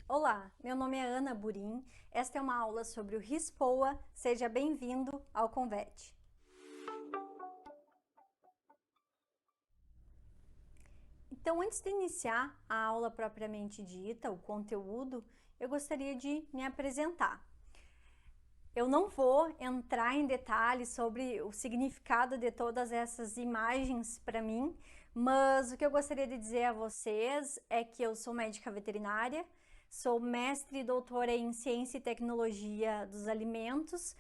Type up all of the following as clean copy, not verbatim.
Olá, meu nome é Ana Burim, esta é uma aula sobre o RISPOA, seja bem-vindo ao Convet. Então, antes de iniciar a aula propriamente dita, o conteúdo, eu gostaria de me apresentar. Eu não vou entrar em detalhes sobre o significado de todas essas imagens para mim, mas o que eu gostaria de dizer a vocês é que eu sou médica veterinária, sou mestre e doutora em Ciência e Tecnologia dos Alimentos,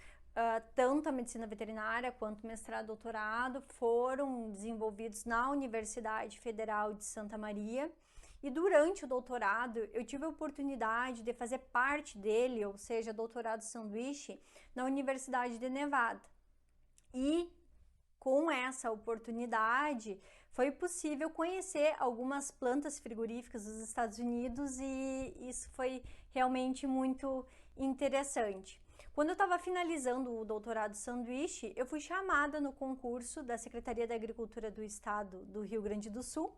tanto a medicina veterinária quanto mestrado e doutorado foram desenvolvidos na Universidade Federal de Santa Maria. E durante o doutorado, eu tive a oportunidade de fazer parte dele, ou seja, doutorado sanduíche, na Universidade de Nevada. E com essa oportunidade, foi possível conhecer algumas plantas frigoríficas dos Estados Unidos e isso foi realmente muito interessante. Quando eu estava finalizando o doutorado sanduíche, eu fui chamada no concurso da Secretaria da Agricultura do Estado do Rio Grande do Sul,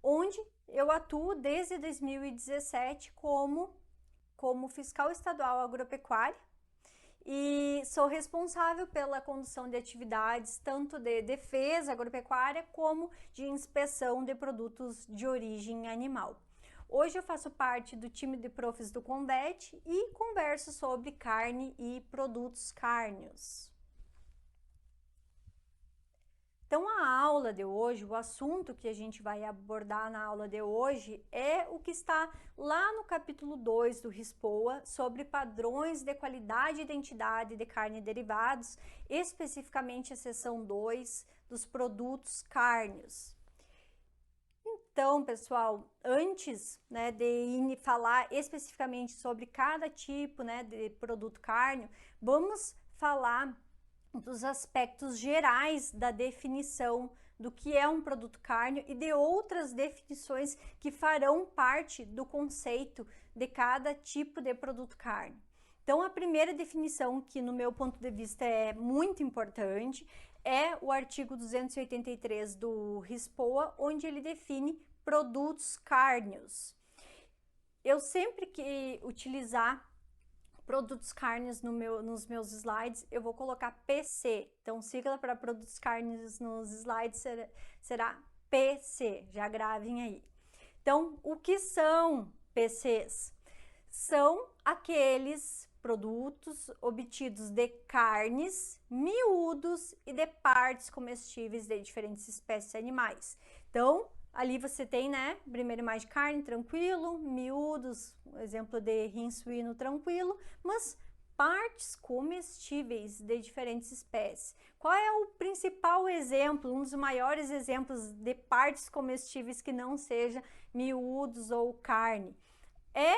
onde eu atuo desde 2017 como fiscal estadual agropecuária e sou responsável pela condução de atividades tanto de defesa agropecuária como de inspeção de produtos de origem animal. Hoje eu faço parte do time de profs do Convet e converso sobre carne e produtos cárneos. Então, a aula de hoje, o assunto que a gente vai abordar na aula de hoje é o que está lá no capítulo 2 do RISPOA, sobre padrões de qualidade e identidade de carne e derivados, especificamente a seção 2 dos produtos cárneos. Então, pessoal, antes de falar especificamente sobre cada tipo de produto cárneo, vamos falar dos aspectos gerais da definição do que é um produto cárneo e de outras definições que farão parte do conceito de cada tipo de produto cárneo. Então, a primeira definição, que no meu ponto de vista é muito importante, é o artigo 283 do RISPOA, onde ele define produtos cárneos. Eu sempre que utilizar produtos cárneos nos meus slides, eu vou colocar PC. Então, sigla para produtos cárneos nos slides será PC, já gravem aí. Então, o que são PCs? São aqueles produtos obtidos de carnes, miúdos e de partes comestíveis de diferentes espécies animais. Então, ali você tem, primeira imagem, carne, tranquilo, miúdos, exemplo de rim suíno, tranquilo, mas partes comestíveis de diferentes espécies. Qual é o principal exemplo, um dos maiores exemplos de partes comestíveis que não seja miúdos ou carne? É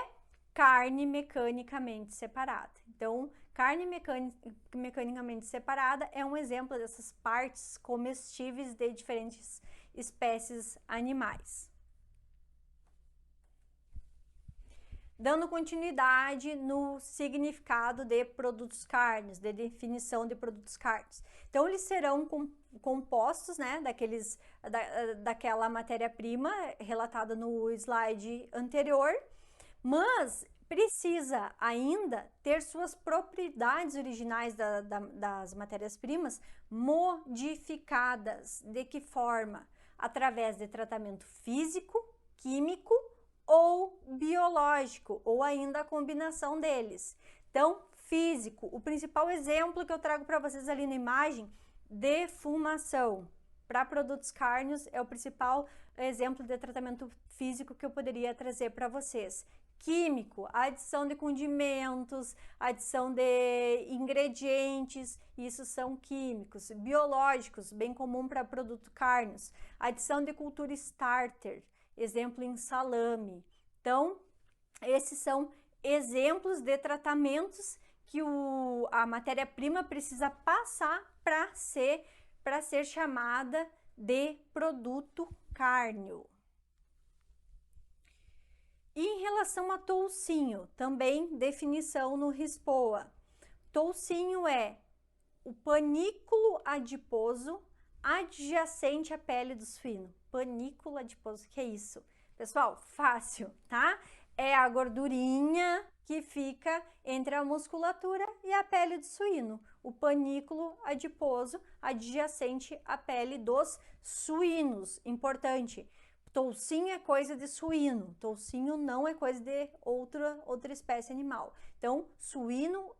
carne mecanicamente separada. Então, carne mecanicamente separada é um exemplo dessas partes comestíveis de diferentes espécies animais. Dando continuidade no significado de produtos cárneos, de definição de produtos cárneos. Então, eles serão compostos, daquela matéria-prima relatada no slide anterior, mas precisa ainda ter suas propriedades originais das matérias-primas modificadas. De que forma? Através de tratamento físico, químico ou biológico, ou ainda a combinação deles. Então, físico, o principal exemplo que eu trago para vocês ali na imagem, defumação. Para produtos cárneos é o principal exemplo de tratamento físico que eu poderia trazer para vocês. Químico, adição de condimentos, adição de ingredientes, isso são químicos. Biológicos, bem comum para produtos cárneos. Adição de cultura starter, exemplo em salame. Então, esses são exemplos de tratamentos que a matéria-prima precisa passar para ser chamada de produto cárneo. E em relação a toucinho, também definição no RISPOA. Toucinho é o panículo adiposo adjacente à pele do suíno. Panículo adiposo, que é isso? Pessoal, fácil, tá? é a gordurinha que fica entre a musculatura e a pele do suíno, o panículo adiposo adjacente à pele dos suínos. Importante, toucinho é coisa de suíno, toucinho não é coisa de outra espécie animal. Então, suíno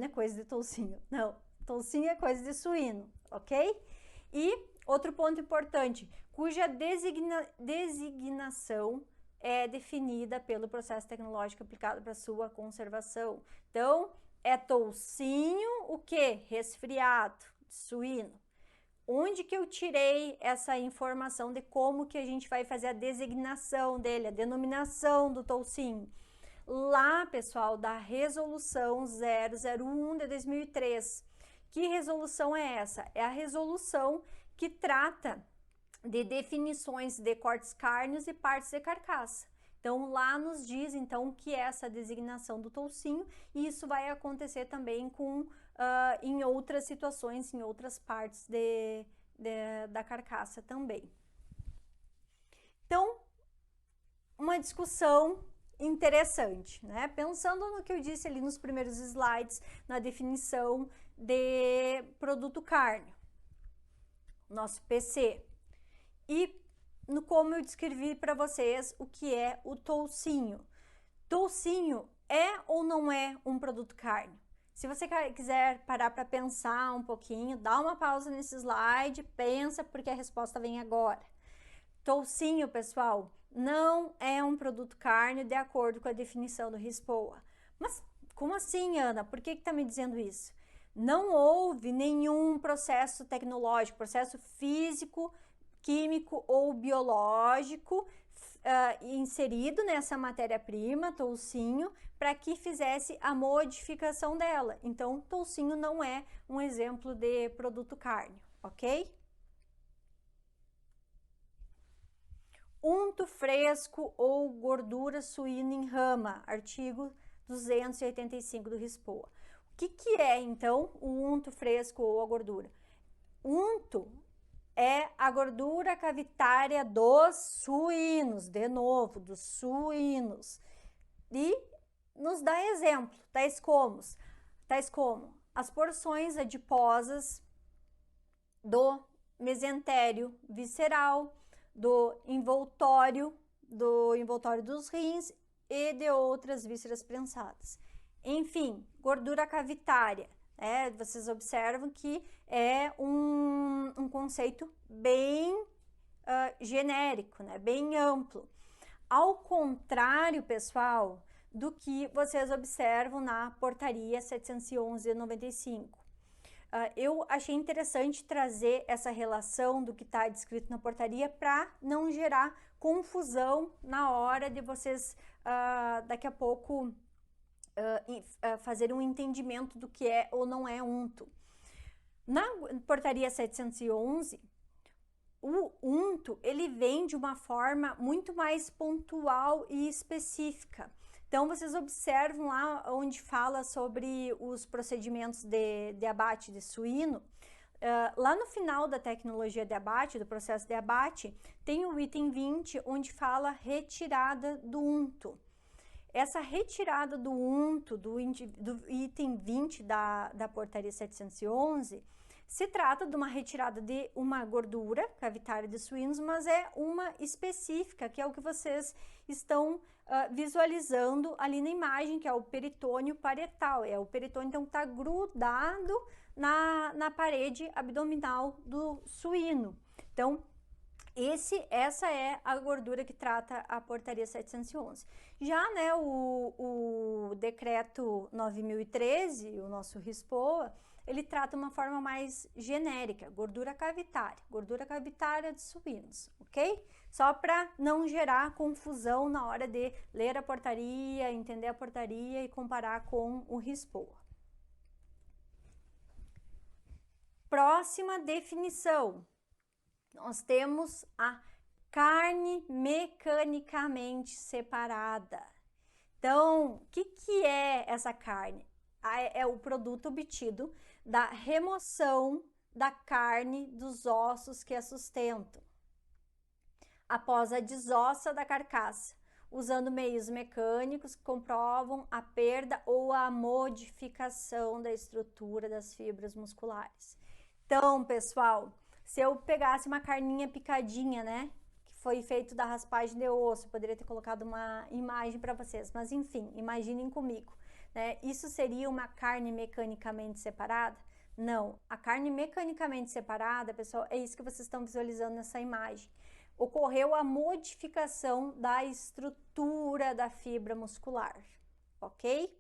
é coisa de toucinho, não, toucinho é coisa de suíno, ok? E outro ponto importante, cuja designação é definida pelo processo tecnológico aplicado para sua conservação. Então, é toucinho, o quê? Resfriado, suíno. Onde que eu tirei essa informação de como que a gente vai fazer a designação dele, a denominação do toucinho? Lá, pessoal, da resolução 001 de 2003. Que resolução é essa? É a resolução que trata de definições de cortes cárneos e partes de carcaça. Então, lá nos diz, então, que é essa designação do toucinho, e isso vai acontecer também em outras situações, em outras partes da carcaça também. Então, uma discussão interessante, né? Pensando no que eu disse ali nos primeiros slides, na definição de produto cárneo, nosso PC. E como eu descrevi para vocês o que é o toucinho. Toucinho é ou não é um produto cárneo? Se você quiser parar para pensar um pouquinho, dá uma pausa nesse slide, pensa, porque a resposta vem agora. Toucinho, pessoal, não é um produto cárneo de acordo com a definição do RISPOA. Mas como assim, Ana? Por que está me dizendo isso? Não houve nenhum processo tecnológico, processo físico, químico ou biológico inserido nessa matéria-prima, toucinho, para que fizesse a modificação dela. Então, toucinho não é um exemplo de produto cárneo, ok? Unto fresco ou gordura suína em rama, artigo 285 do RISPOA. O que é, então, o unto fresco ou a gordura? Unto é a gordura cavitária dos suínos, de novo, dos suínos. E nos dá exemplo, tais como as porções adiposas do mesentério visceral, do envoltório dos rins e de outras vísceras prensadas. Enfim, gordura cavitária. Vocês observam que é um conceito bem genérico, né? Bem amplo. Ao contrário, pessoal, do que vocês observam na portaria 711/95. Eu achei interessante trazer essa relação do que está descrito na portaria para não gerar confusão na hora de vocês, daqui a pouco, fazer um entendimento do que é ou não é unto. Na portaria 711, o unto, ele vem de uma forma muito mais pontual e específica. Então, vocês observam lá onde fala sobre os procedimentos de abate de suíno, lá no final da tecnologia de abate, do processo de abate, tem o item 20, onde fala retirada do unto. Essa retirada do unto, do item 20 da portaria 711, se trata de uma retirada de uma gordura cavitária de suínos, mas é uma específica, que é o que vocês estão visualizando ali na imagem, que é o peritônio parietal. É o peritônio, então, que está grudado na parede abdominal do suíno. Então, essa é a gordura que trata a portaria 711. Já, né, o decreto 9.013, o nosso RISPOA, ele trata uma forma mais genérica, gordura cavitária de suínos, ok? Só para não gerar confusão na hora de ler a portaria, entender a portaria e comparar com o RISPOA. Próxima definição, nós temos a carne mecanicamente separada. Então, o que é essa carne? É o produto obtido da remoção da carne dos ossos que a sustentam, após a desossa da carcaça. usando meios mecânicos que comprovam a perda ou a modificação da estrutura das fibras musculares. Então, pessoal, se eu pegasse uma carninha picadinha, né, que foi feito da raspagem de osso, eu poderia ter colocado uma imagem para vocês, mas enfim, imaginem comigo, né? Isso seria uma carne mecanicamente separada? Não, a carne mecanicamente separada, pessoal, é isso que vocês estão visualizando nessa imagem. Ocorreu a modificação da estrutura da fibra muscular, ok?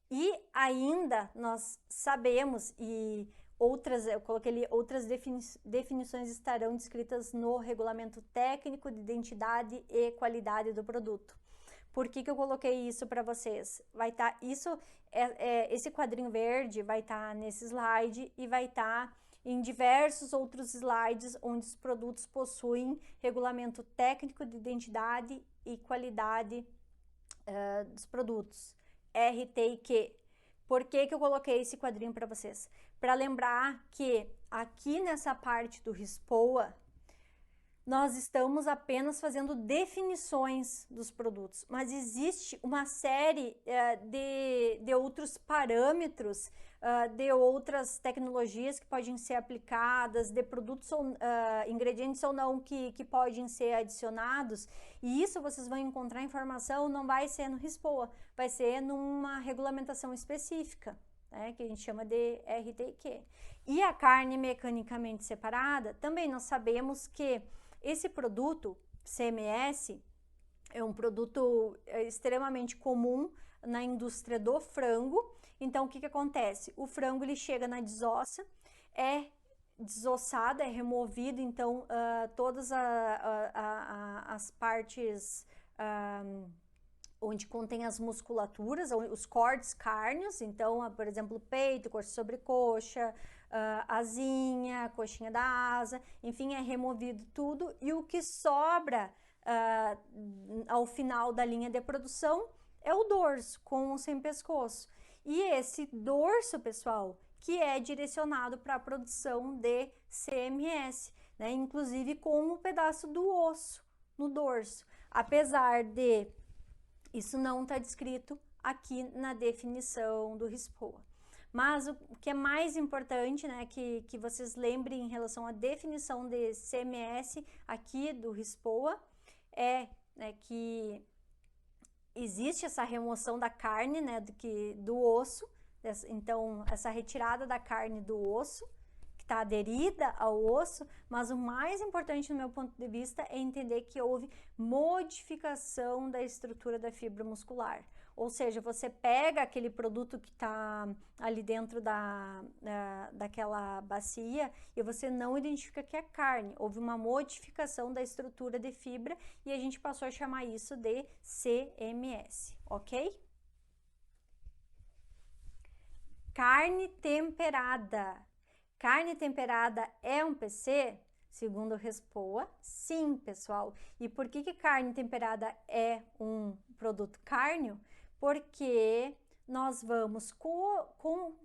E ainda nós sabemos, e eu coloquei ali, outras definições estarão descritas no Regulamento Técnico de Identidade e Qualidade do Produto. Por que eu coloquei isso para vocês? Vai estar esse quadrinho verde vai estar nesse slide e vai estar em diversos outros slides onde os produtos possuem Regulamento Técnico de Identidade e Qualidade dos produtos, RTIQ. Por que eu coloquei esse quadrinho para vocês? Para lembrar que aqui nessa parte do RISPOA, nós estamos apenas fazendo definições dos produtos, mas existe uma série de outros parâmetros, de outras tecnologias que podem ser aplicadas, de produtos, ingredientes ou não que podem ser adicionados, e isso vocês vão encontrar informação, não vai ser no RISPOA, vai ser numa regulamentação específica, né, que a gente chama de RTIQ. E a carne mecanicamente separada, também nós sabemos que esse produto, CMS, é um produto extremamente comum na indústria do frango. Então, o que acontece? O frango, ele chega na desossa, é desossado, é removido, então, todas as partes onde contém as musculaturas, os cortes cárneos, então, por exemplo, peito, coxa sobre coxa, asinha, coxinha da asa, enfim, é removido tudo, e o que sobra ao final da linha de produção é o dorso, com ou sem pescoço. E esse dorso, pessoal, que é direcionado para a produção de CMS, né? Inclusive com um pedaço do osso no dorso, apesar de isso não está descrito aqui na definição do RISPOA. Mas o que é mais importante, né, que vocês lembrem em relação à definição de CMS aqui do RISPOA é, né, que existe essa remoção da carne, né, do osso, então essa retirada da carne do osso, que está aderida ao osso, mas o mais importante no meu ponto de vista é entender que houve modificação da estrutura da fibra muscular. Ou seja, você pega aquele produto que está ali dentro daquela bacia e você não identifica que é carne. Houve uma modificação da estrutura de fibra e a gente passou a chamar isso de CMS, ok? Carne temperada. Carne temperada é um PC? Segundo o RISPOA, sim, pessoal. E por que carne temperada é um produto cárneo? Porque nós vamos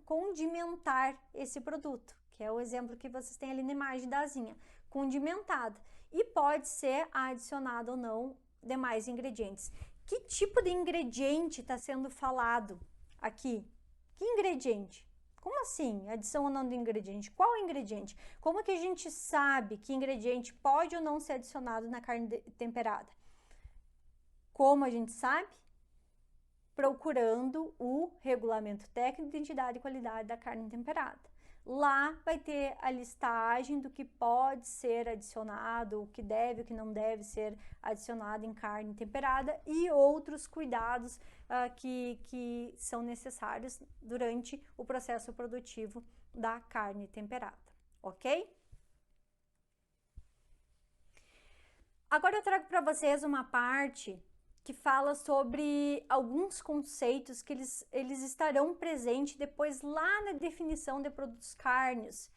condimentar esse produto, que é o exemplo que vocês têm ali na imagem da asinha, condimentada. E pode ser adicionado ou não demais ingredientes. Que tipo de ingrediente está sendo falado aqui? Que ingrediente? Como assim? Adição ou não de ingrediente? Qual ingrediente? Como que a gente sabe que ingrediente pode ou não ser adicionado na carne temperada? Como a gente sabe? Procurando o Regulamento Técnico de Identidade e Qualidade da Carne Temperada. Lá vai ter a listagem do que pode ser adicionado, o que deve, o que não deve ser adicionado em carne temperada e outros cuidados que são necessários durante o processo produtivo da carne temperada, ok? Agora eu trago para vocês uma parte que fala sobre alguns conceitos que eles estarão presentes depois lá na definição de produtos cárneos.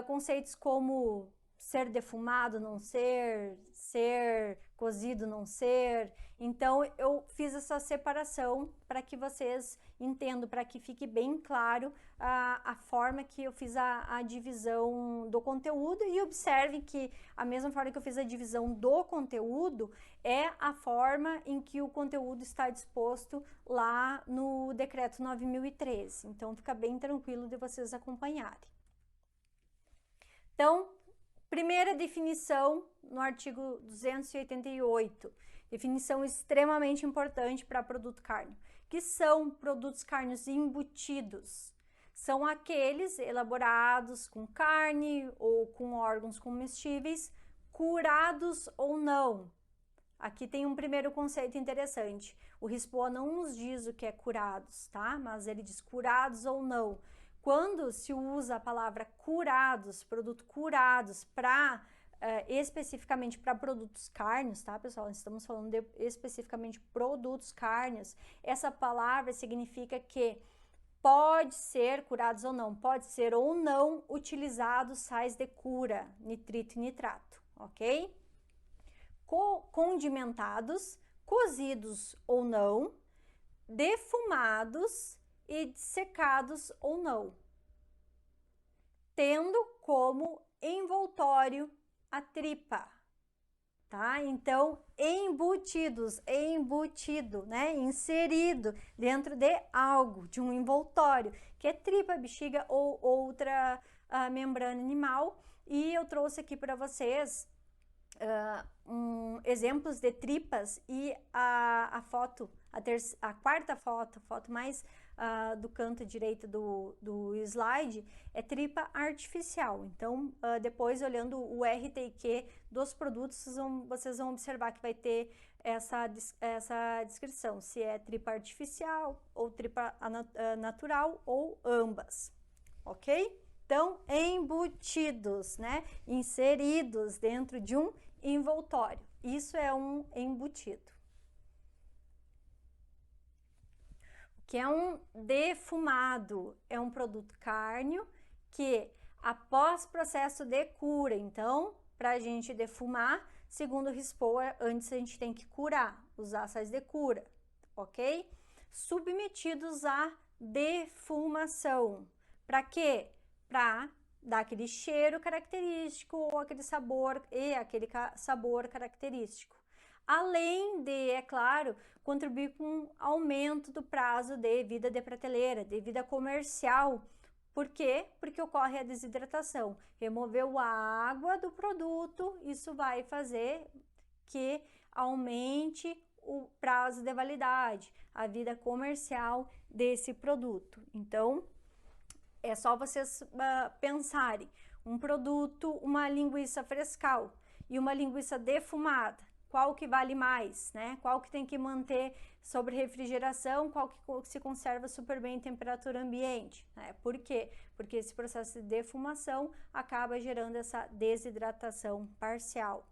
Conceitos como ser defumado, não ser, ser cozido, não ser. Então, eu fiz essa separação para que vocês entendam, para que fique bem claro a forma que eu fiz a divisão do conteúdo, e observe que a mesma forma que eu fiz a divisão do conteúdo é a forma em que o conteúdo está disposto lá no Decreto 9.013. Então, fica bem tranquilo de vocês acompanharem. Então, primeira definição no artigo 288, definição extremamente importante para produto cárneo, que são produtos cárneos embutidos. São aqueles elaborados com carne ou com órgãos comestíveis, curados ou não. Aqui tem um primeiro conceito interessante. O RISPOA não nos diz o que é curados, tá? Mas ele diz curados ou não. Quando se usa a palavra curados, produto curados, para especificamente para produtos cárneos, tá, pessoal? Estamos falando de especificamente produtos cárneos. Essa palavra significa que pode ser curados ou não, pode ser ou não utilizados sais de cura, nitrito e nitrato, ok? Condimentados, cozidos ou não, defumados e dissecados ou não, tendo como envoltório a tripa, tá? Então, embutidos, embutido, né? Inserido dentro de algo, de um envoltório, que é tripa, bexiga ou outra membrana animal. E eu trouxe aqui para vocês exemplos de tripas, e a foto, a quarta foto, a foto mais do canto direito do slide, é tripa artificial. Então, depois, olhando o RTQ dos produtos, vocês vão observar que vai ter essa descrição, se é tripa artificial ou tripa natural ou ambas, ok? Então, embutidos, né? Inseridos dentro de um envoltório. Isso é um embutido. O que é um defumado? É um produto cárneo que, após processo de cura, então, para a gente defumar, segundo o RISPOA, antes a gente tem que curar, usar sais de cura, ok? Submetidos à defumação. Para quê? Para dar aquele cheiro característico ou aquele sabor característico. Além de, é claro, contribuir com o aumento do prazo de vida de prateleira, de vida comercial. Por quê? Porque ocorre a desidratação. Removeu a água do produto, isso vai fazer que aumente o prazo de validade, a vida comercial desse produto. Então, é só vocês pensarem, um produto, uma linguiça frescal e uma linguiça defumada, qual que vale mais, né? Qual que tem que manter sobre refrigeração, qual que se conserva super bem em temperatura ambiente, né? Por quê? Porque esse processo de defumação acaba gerando essa desidratação parcial.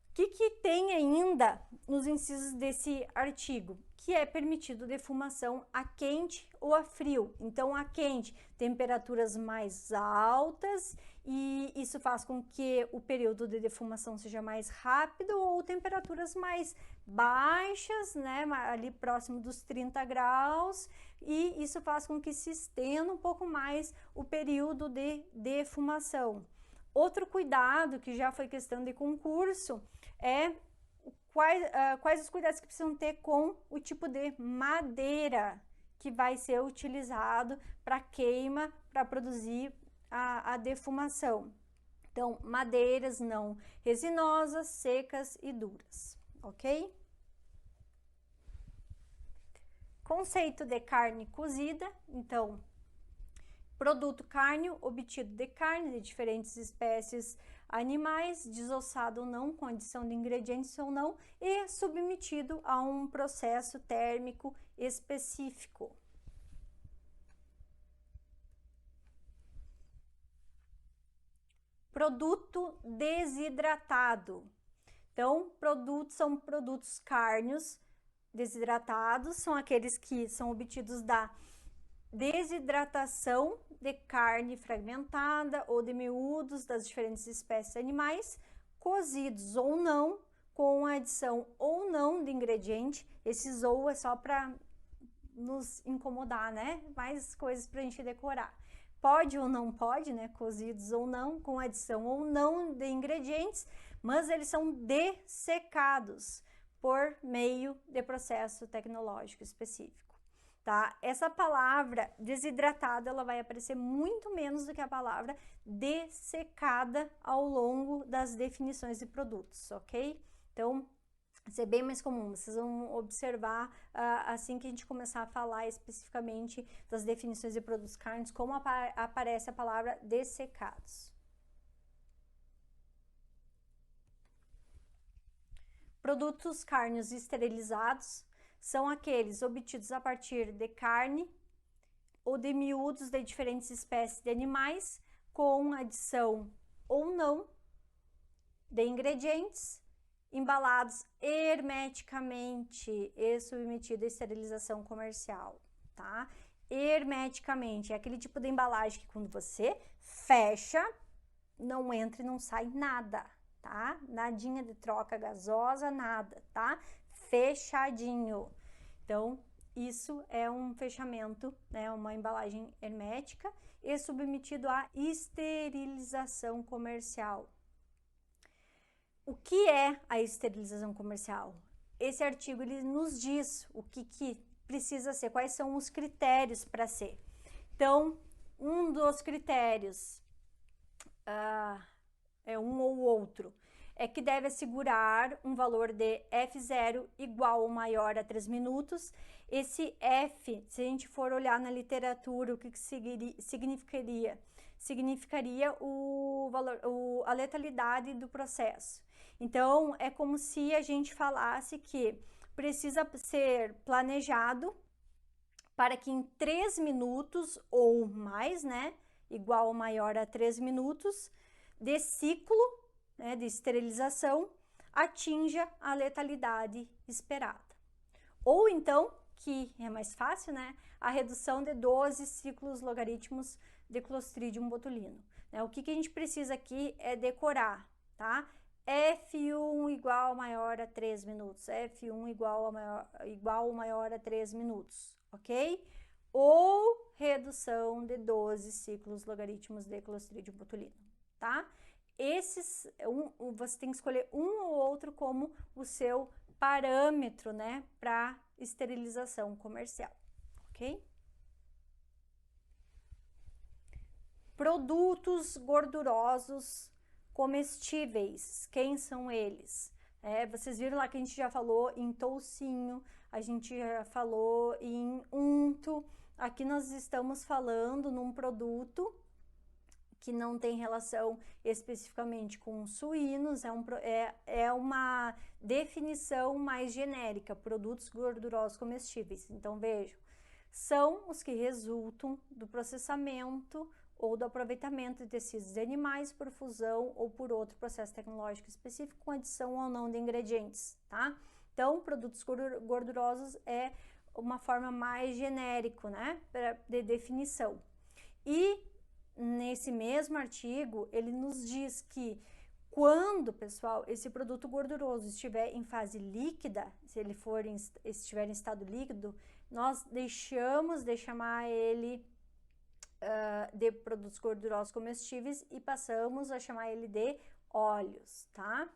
O que tem ainda nos incisos desse artigo? Que é permitido defumação a quente ou a frio. Então, a quente, temperaturas mais altas, e isso faz com que o período de defumação seja mais rápido, ou temperaturas mais baixas, né, ali próximo dos 30 graus, e isso faz com que se estenda um pouco mais o período de defumação. Outro cuidado, que já foi questão de concurso, é quais os cuidados que precisam ter com o tipo de madeira que vai ser utilizado para queima, para produzir a defumação. Então, madeiras não resinosas, secas e duras, ok? Conceito de carne cozida. Então, produto cárneo obtido de carne de diferentes espécies animais, desossado ou não, com adição de ingredientes ou não, e submetido a um processo térmico específico. Produto desidratado. Então, são produtos cárneos desidratados, são aqueles que são obtidos da desidratação de carne fragmentada ou de miúdos das diferentes espécies animais, cozidos ou não, com adição ou não de ingrediente. Esse ou é só para nos incomodar, né? Mais coisas para a gente decorar. Pode ou não pode, né? Cozidos ou não, com adição ou não de ingredientes, mas eles são dessecados por meio de processo tecnológico específico, tá? Essa palavra desidratado, ela vai aparecer muito menos do que a palavra dessecada ao longo das definições de produtos, ok? Então, isso é bem mais comum, vocês vão observar assim que a gente começar a falar especificamente das definições de produtos carnes, como aparece a palavra dessecados. Produtos carnes esterilizados são aqueles obtidos a partir de carne ou de miúdos de diferentes espécies de animais, com adição ou não de ingredientes, embalados hermeticamente e submetido à esterilização comercial, tá? Hermeticamente é aquele tipo de embalagem que quando você fecha, não entra e não sai nada, tá? Nadinha de troca gasosa, nada, tá? Fechadinho. Então, isso é um fechamento, né? Uma embalagem hermética e submetido à esterilização comercial. O que é a esterilização comercial? Esse artigo ele nos diz o que precisa ser, quais são os critérios para ser. Então, um dos critérios é um ou outro, é que deve assegurar um valor de F0 igual ou maior a 3 minutos. Esse F, se a gente for olhar na literatura, o que significaria? Significaria a letalidade do processo. Então, é como se a gente falasse que precisa ser planejado para que em 3 minutos ou mais, né, igual ou maior a 3 minutos, de ciclo, né, de esterilização, atinja a letalidade esperada. Ou então, que é mais fácil, né, a redução de 12 ciclos logaritmos de Clostridium botulino. Né, o que a gente precisa aqui é decorar, tá? F1 igual ou maior a 3 minutos, F1 igual ou maior a 3 minutos, ok? Ou redução de 12 ciclos logaritmos de Clostridium botulino, tá? Esses, você tem que escolher um ou outro como o seu parâmetro, né, para esterilização comercial, ok? Produtos gordurosos comestíveis, quem são eles? Vocês viram lá que a gente já falou em toucinho, a gente já falou em unto. Aqui nós estamos falando num produto que não tem relação especificamente com suínos, é uma definição mais genérica, produtos gordurosos comestíveis. Então, vejam, são os que resultam do processamento ou do aproveitamento de tecidos de animais por fusão ou por outro processo tecnológico específico com adição ou não de ingredientes, tá? Então, produtos gordurosos é uma forma mais genérica, né, de definição. E nesse mesmo artigo, ele nos diz que quando, pessoal, esse produto gorduroso estiver em fase líquida, se ele estiver em estado líquido, nós deixamos de chamar ele de produtos gordurosos comestíveis e passamos a chamar ele de óleos, tá?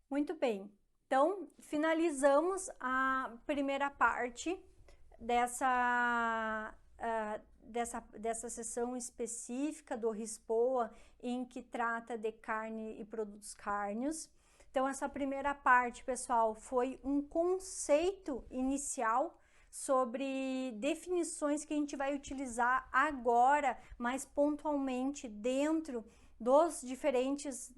Muito bem. Então, finalizamos a primeira parte dessa sessão específica do RISPOA, em que trata de carne e produtos cárneos. Então, essa primeira parte, pessoal, foi um conceito inicial sobre definições que a gente vai utilizar agora, mais pontualmente dentro dos diferentes,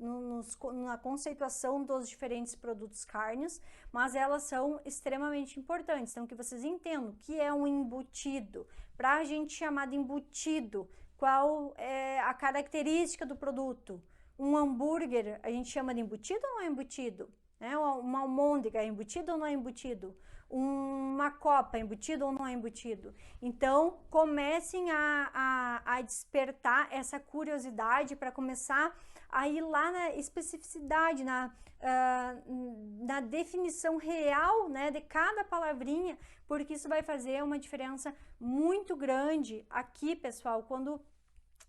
na conceituação dos diferentes produtos cárneos, mas elas são extremamente importantes. Então, que vocês entendam o que é um embutido. Para a gente chamar de embutido, qual é a característica do produto? Um hambúrguer, a gente chama de embutido ou não é embutido? né? Uma almôndega, é embutido ou não é embutido? Uma copa, embutido ou não é embutido? Então, comecem a despertar essa curiosidade para começar a ir lá na especificidade, na definição real, né, de cada palavrinha, porque isso vai fazer uma diferença muito grande aqui, pessoal, quando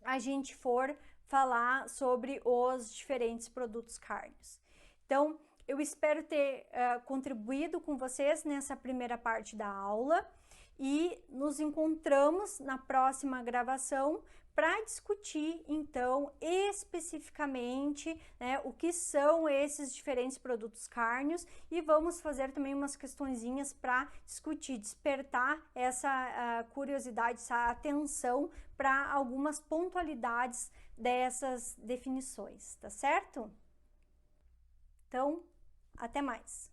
a gente for falar sobre os diferentes produtos cárneos. Então, eu espero ter contribuído com vocês nessa primeira parte da aula e nos encontramos na próxima gravação para discutir, então, especificamente, né, o que são esses diferentes produtos cárneos e vamos fazer também umas questõezinhas para discutir, despertar essa curiosidade, essa atenção para algumas pontualidades dessas definições, tá certo? Então, até mais!